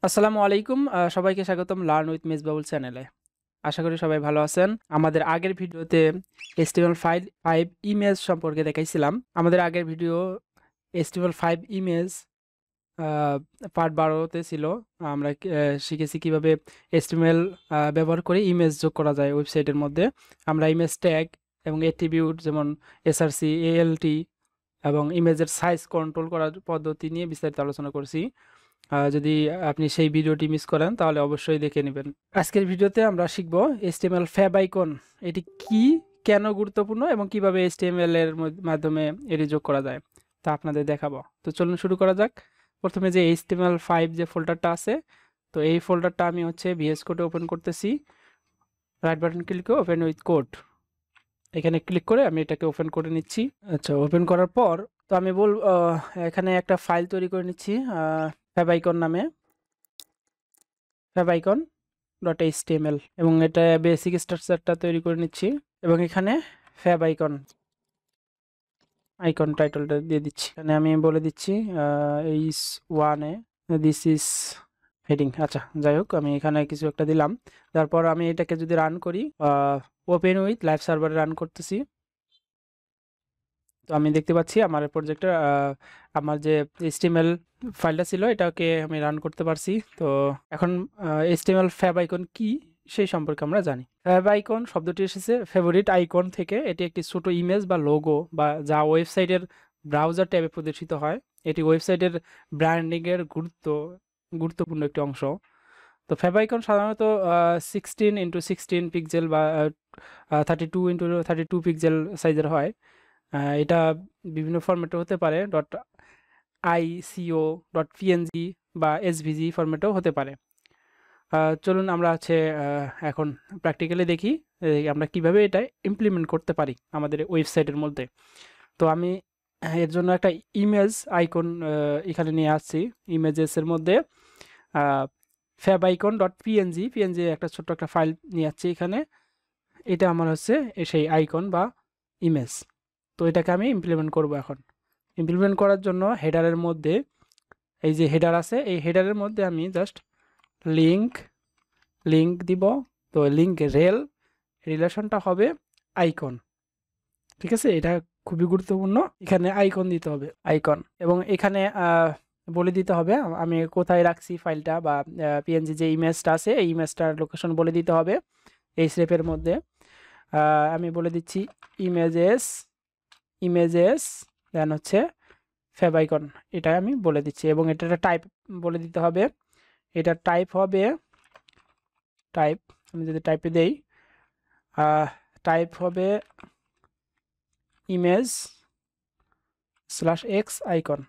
আসসালামু আলাইকুম। সবাইকে স্বাগতম লার্ন উইথ মিসবাউল চ্যানেলে। আশা করি সবাই ভালো আছেন। আমাদের আগের ভিডিওতে HTML5 ইমেজ সম্পর্কে দেখাইছিলাম। আমাদের আগের ভিডিও HTML5 ইমেজ আ পার্ট ১২ তে ছিল। আমরা শিখেছি কিভাবে HTML ব্যবহার করে ইমেজ যোগ করা যায় ওয়েবসাইটের মধ্যে। আমরা ইমেজ ট্যাগ এবং অ্যাট্রিবিউট যেমন SRC, ALT এবং ইমেজের সাইজ কন্ট্রোল করার পদ্ধতি নিয়ে বিস্তারিত আলোচনা করছি। যদি আপনি সেই ভিডিওটি মিস করেন তাহলে অবশ্যই দেখে নেবেন। আজকের ভিডিওতে আমরা শিখব HTML ফ্যাব আইকন এটি কি, কেন গুরুত্বপূর্ণ এবং কিভাবে HTML এর মাধ্যমে এটি যোগ করা যায় তা আপনাদের দেখাবো। তো চলুন শুরু করা যাক। প্রথমে যে HTML5 যে ফোল্ডারটা আছে, তো এই ফোল্ডারটা আমি VS কোডে ওপেন করতেছি। রাইট বাটন ক্লিক করে ওপেন উইথ কোড, এখানে ক্লিক করে আমি এটাকে ওপেন করে নিচ্ছি। আচ্ছা, ওপেন করার পর তো আমি এখানে একটা ফাইল তৈরি করে নিচ্ছি ফ্যাবাইকন নামে, favicon.html, এবং এটা বেসিক স্ট্রাকচারটা তৈরি করে নিচ্ছি এবং এখানে ফ্যাবাইকন আইকন টাইটেলটা দিয়ে দিচ্ছি। এখানে আমি বলে দিচ্ছি ইস ওয়ানে দিস ইজ হেডিং। আচ্ছা, যাই হোক, আমি এখানে কিছু একটা দিলাম। তারপর আমি এটাকে যদি রান করি, ওপেন উইথ লাইভ সার্ভারে রান করতেছি, তো আমি দেখতে পাচ্ছি আমার প্রজেক্টে আমার যে HTML ফাইলটা ছিল এটাকে আমি রান করতে পারছি। তো এখন HTML ফ্যাব আইকন কি সেই সম্পর্কে আমরা জানি। ফ্যাব আইকন শব্দটি এসেছে ফেভারিট আইকন থেকে। এটি একটি ছোট ইমেজ বা লোগো বা যা ওয়েবসাইটের ব্রাউজার ট্যাবে প্রদর্শিত হয়। এটি ওয়েবসাইটের ব্র্যান্ডিংয়ের গুরুত্বপূর্ণ একটি অংশ। তো ফ্যাব আইকন সাধারণত 16x16 পিক্সেল বা 32x32 পিক্সেল সাইজের হয়। এটা বিভিন্ন ফরম্যাটে হতে পারে, .ico, .png বা SVG ফরম্যাটেও হতে পারে। চলুন আমরা এখন প্র্যাকটিক্যালি দেখি আমরা কিভাবে এটা ইমপ্লিমেন্ট করতে পারি আমাদের ওয়েবসাইটের মধ্যে। তো আমি এর জন্য একটা ইমেজ আইকন এখানে নিয়ে আসছি। ইমেজেসের মধ্যে favicon.png একটা ছোট্ট একটা ফাইল নিয়ে আসছি এখানে। এটা আমার সেই আইকন বা ইমেজ। তো এটাকে আমি ইমপ্লিমেন্ট করব। এখন ইমপ্লিমেন্ট করার জন্য হেডারের মধ্যে এই যে হেডার আছে, এই হেডারের মধ্যে আমি জাস্ট লিঙ্ক দিব। তো লিঙ্ক রিলেশনটা হবে আইকন, ঠিক আছে? এটা খুবই গুরুত্বপূর্ণ। এখানে আইকন দিতে হবে, আইকন, এবং এখানে বলে দিতে হবে আমি কোথায় রাখছি ফাইলটা বা পিএনজি যে ইমেজটা আছে এই ইমেজটার লোকেশন বলে দিতে হবে। এই স্টেপের মধ্যে আমি বলে দিচ্ছি ইমেজেস দেন ফ্যাব আইকন, এটা আমি বলে দিচ্ছি এবং এটা টাইপ বলে দিতে হবে। এটা টাইপ হবে আমি যদি টাইপে দেই টাইপ হবে image/x আইকন।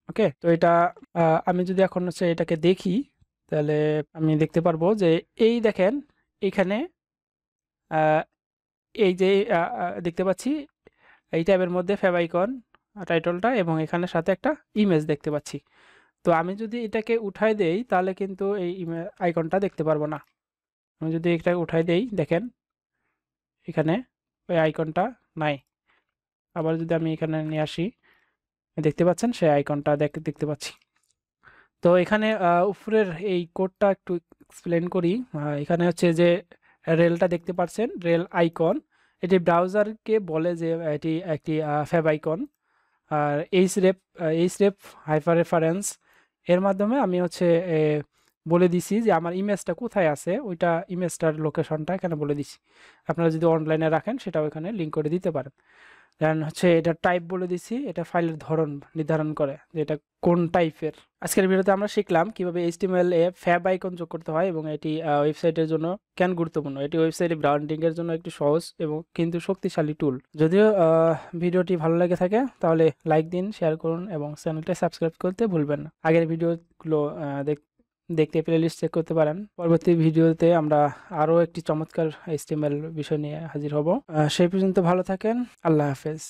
ওকে, তো এটা আমি যদি এখন এটাকে দেখি তাহলে আমি দেখতে পারবো যে এই দেখেন এখানে এই যে দেখতে পাচ্ছি এই ট্যাবের মধ্যে ফ্যাব আইকন টাইটেলটা এবং এখানে সাথে একটা ইমেজ দেখতে পাচ্ছি। তো আমি যদি এটাকে উঠাই দেই তাহলে কিন্তু এই আইকনটা দেখতে পারবো না। আমি যদি এটা উঠাই দেই, দেখেন এখানে ওই আইকনটা নাই। আবার যদি আমি এখানে নিয়ে আসি, দেখতে পাচ্ছেন সেই আইকনটা দেখতে পাচ্ছি। তো এখানে উপরের এই কোডটা একটু এক্সপ্লেন করি। এখানে যে রেলটা দেখতে পাচ্ছেন, রেল আইকন, এটি ব্রাউজারকে বলে যে এটি একটি ফ্যাব আইকন। আর এইচরেফ হাইপার রেফারেন্স এর মাধ্যমে আমি বলে দিছি যে আমার ইমেজটা কোথায় আছে, ওইটা ইমেজটার লোকেশনটা এখানে বলে দিছি। আপনারা যদি অনলাইনে রাখেন সেটাও এখানে লিঙ্ক করে দিতে পারেন। দেন এটা টাইপ বলে দিছি, এটা ফাইলের ধরন নির্ধারণ করে যে এটা কোন টাইপের। আজকের ভিডিওতে আমরা শিখলাম কিভাবে HTML এ ফ্যাব আইকন যোগ করতে হয় এবং এটি ওয়েবসাইটের জন্য কেন গুরুত্বপূর্ণ। এটি ওয়েবসাইটে ব্র্যান্ডিং এর জন্য একটি সহজ এবং কিন্তু শক্তিশালী টুল। যদিও ভিডিওটি ভালো লেগে থাকে তাহলে লাইক দিন, শেয়ার করুন এবং চ্যানেলটা সাবস্ক্রাইব করতে ভুলবেন না। আগের ভিডিওগুলো দেখতে প্লেলিস্ট চেক করতে পারেন। পরবর্তী ভিডিওতে আমরা আরও একটি চমৎকার HTML বিষয় নিয়ে হাজির হব। সেই পর্যন্ত ভালো থাকেন। আল্লাহ হাফেজ।